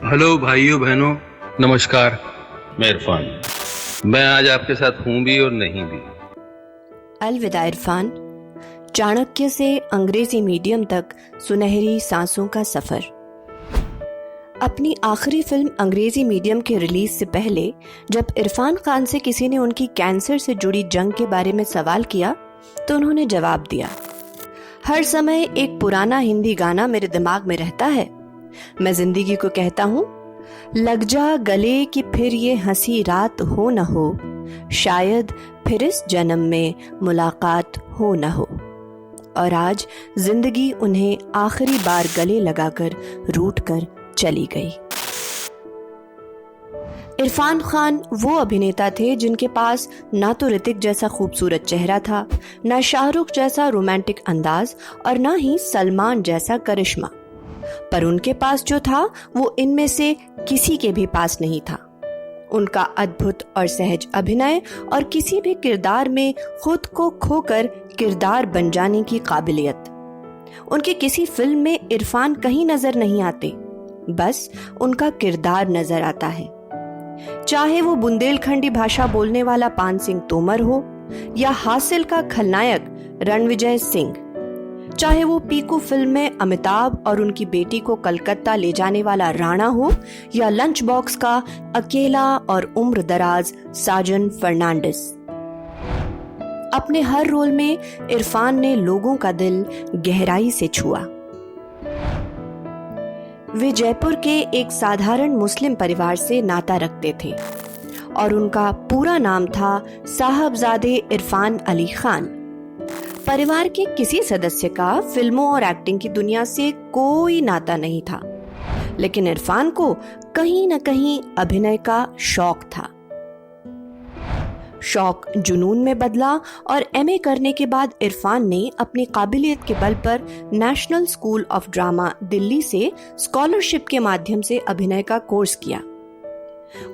Hello भाइयों बहनों, नमस्कार। मैं इरफान। मैं आज आपके साथ हूँ भी और नहीं भी। अलविदा इरफान। चाणक्य से अंग्रेजी मीडियम तक सुनहरी सांसों का सफर। अपनी आखिरी फिल्म अंग्रेजी मीडियम के रिलीज से पहले जब इरफान खान से किसी ने उनकी कैंसर से जुड़ी जंग के बारे में सवाल किया तो उन्होंने जवाब दिया, हर समय एक पुराना हिंदी गाना मेरे दिमाग में रहता है। मैं जिंदगी को कहता हूँ, लग जा गले कि फिर ये हंसी रात हो न हो, शायद फिर इस जन्म में मुलाकात हो न हो। और आज जिंदगी उन्हें आखिरी बार गले लगाकर रूठ कर चली गई। इरफान खान वो अभिनेता थे जिनके पास ना तो ऋतिक जैसा खूबसूरत चेहरा था, ना शाहरुख जैसा रोमांटिक अंदाज और ना ही सलमान जैसा करिश्मा, पर उनके पास जो था वो इनमें से किसी के भी पास नहीं था। उनका अद्भुत और सहज अभिनय और किसी भी किरदार में खुद को खोकर किरदार बन जाने की काबिलियत। उनके किसी फिल्म में इरफान कहीं नजर नहीं आते, बस उनका किरदार नजर आता है। चाहे वो बुंदेलखंडी भाषा बोलने वाला पान सिंह तोमर हो या हासिल का खलनायक रणविजय सिंह, चाहे वो पीकू फिल्म में अमिताभ और उनकी बेटी को कलकत्ता ले जाने वाला राणा हो या लंच बॉक्स का अकेला और उम्र दराज साजन फर्नांडिस। अपने हर रोल में इरफान ने लोगों का दिल गहराई से छुआ। वे जयपुर के एक साधारण मुस्लिम परिवार से नाता रखते थे और उनका पूरा नाम था साहबजादे इरफान अली खान। परिवार के किसी सदस्य का फिल्मों और एक्टिंग की दुनिया से कोई नाता नहीं था, लेकिन इरफान को कहीं न कहीं अभिनय का शौक था। शौक जुनून में बदला और एमए करने के बाद इरफान ने अपनी काबिलियत के बल पर national school of drama Delhi से स्कॉलरशिप के माध्यम से अभिनय का कोर्स किया।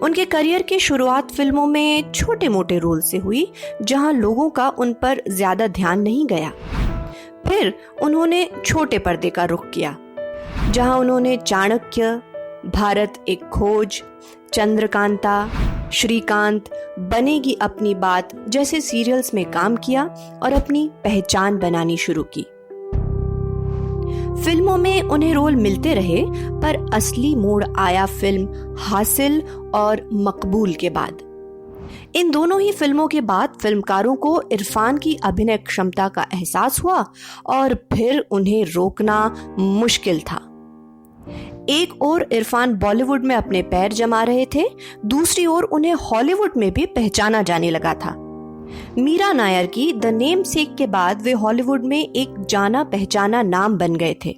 उनके करियर की शुरुआत फिल्मों में छोटे मोटे रोल से हुई, जहां लोगों का उन पर ज्यादा ध्यान नहीं गया। फिर उन्होंने छोटे पर्दे का रुख किया, जहां उन्होंने चाणक्य, भारत एक खोज, चंद्रकांता, श्रीकांत, बनेगी अपनी बात जैसे सीरियल्स में काम किया और अपनी पहचान बनानी शुरू की। फिल्मों में उन्हें रोल मिलते रहे, पर असली मोड़ आया फिल्म हासिल और मकबूल के बाद। इन दोनों ही फिल्मों के बाद फिल्मकारों को इरफान की अभिनय क्षमता का एहसास हुआ और फिर उन्हें रोकना मुश्किल था। एक ओर इरफान बॉलीवुड में अपने पैर जमा रहे थे, दूसरी ओर उन्हें हॉलीवुड में भी पहचाना जाने लगा था। मीरा नायर की द नेम सेक के बाद वे हॉलीवुड में एक जाना पहचाना नाम बन गए थे।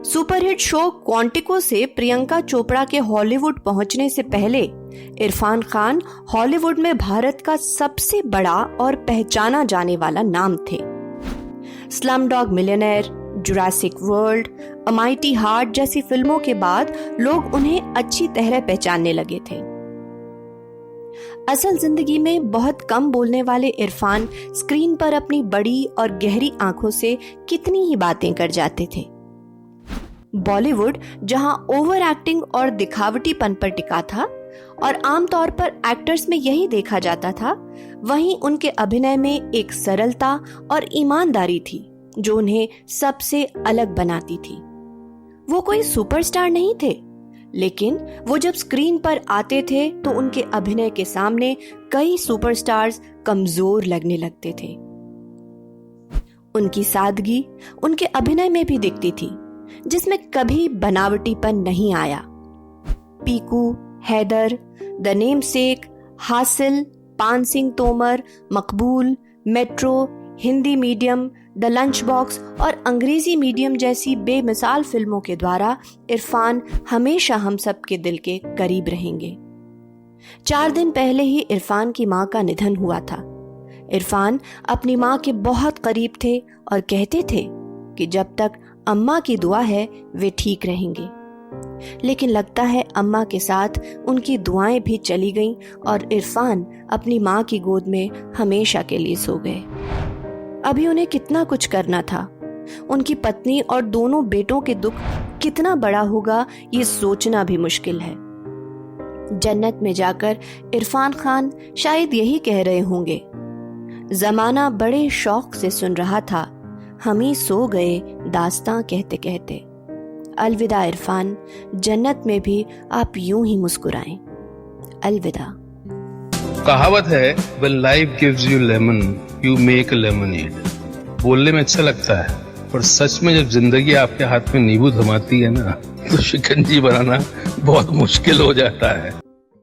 सुपरहिट शो क्वांटिको से प्रियंका चोपड़ा के हॉलीवुड पहुंचने से पहले इरफान खान हॉलीवुड में भारत का सबसे बड़ा और पहचाना जाने वाला नाम थे। स्लमडॉग मिलियनेयर, जुरासिक वर्ल्ड, अ माइटी हार्ट जैसी फिल्मों के बाद लोग उन्हें अच्छी तरह पहचानने लगे थे। असल जिंदगी में बहुत कम बोलने वाले इरफान स्क्रीन पर अपनी बड़ी और गहरी आंखों से कितनी ही बातें कर जाते थे। बॉलीवुड जहां ओवर एक्टिंग और दिखावटीपन पर टिका था और आमतौर पर एक्टर्स में यही देखा जाता था, वहीं उनके अभिनय में एक सरलता और ईमानदारी थी जो उन्हें सबसे अलग बनाती थी। वो कोई सुपरस्टार नहीं थे, लेकिन वो जब स्क्रीन पर आते थे तो उनके अभिनय के सामने कई सुपरस्टार्स कमजोर लगने लगते थे। उनकी सादगी उनके अभिनय में भी दिखती थी, जिसमें कभी बनावटीपन नहीं आया। Piku, Haider, the namesake, Haasil, Paan Singh Tomar, Maqbool, metro, Hindi medium, the lunchbox और अंग्रेजी मीडियम जैसी बेमिसाल फिल्मों के द्वारा इरफान हमेशा हम सब के दिल के करीब रहेंगे। 4 दिन पहले ही इरफान की मां का निधन हुआ था। इरफान अपनी मां के बहुत करीब थे और कहते थे कि जब तक अम्मा की दुआ है वे ठीक रहेंगे। लेकिन लगता है अम्मा के साथ उनकी दुआएं भी चली गईं और इरफान अपनी मां की गोद में हमेशा के लिए सो गए। अभी उन्हें कितना कुछ करना था। उनकी पत्नी और दोनों बेटों के दुख कितना बड़ा होगा ये सोचना भी मुश्किल है। जन्नत में जाकर इरफान खान शायद यही कह रहे होंगे, जमाना बड़े शौक से सुन रहा था, हम ही सो गए दास्तां कहते कहते। अलविदा इरफान, जन्नत में भी आप यूं ही मुस्कुराएं। अलविदा। कहावत है, when life gives you lemon, you make a lemonade। बोलने में अच्छा लगता है, पर सच में जब जिंदगी आपके हाथ में नींबू थमाती है ना, तो शिकंजी बनाना बहुत मुश्किल हो जाता है।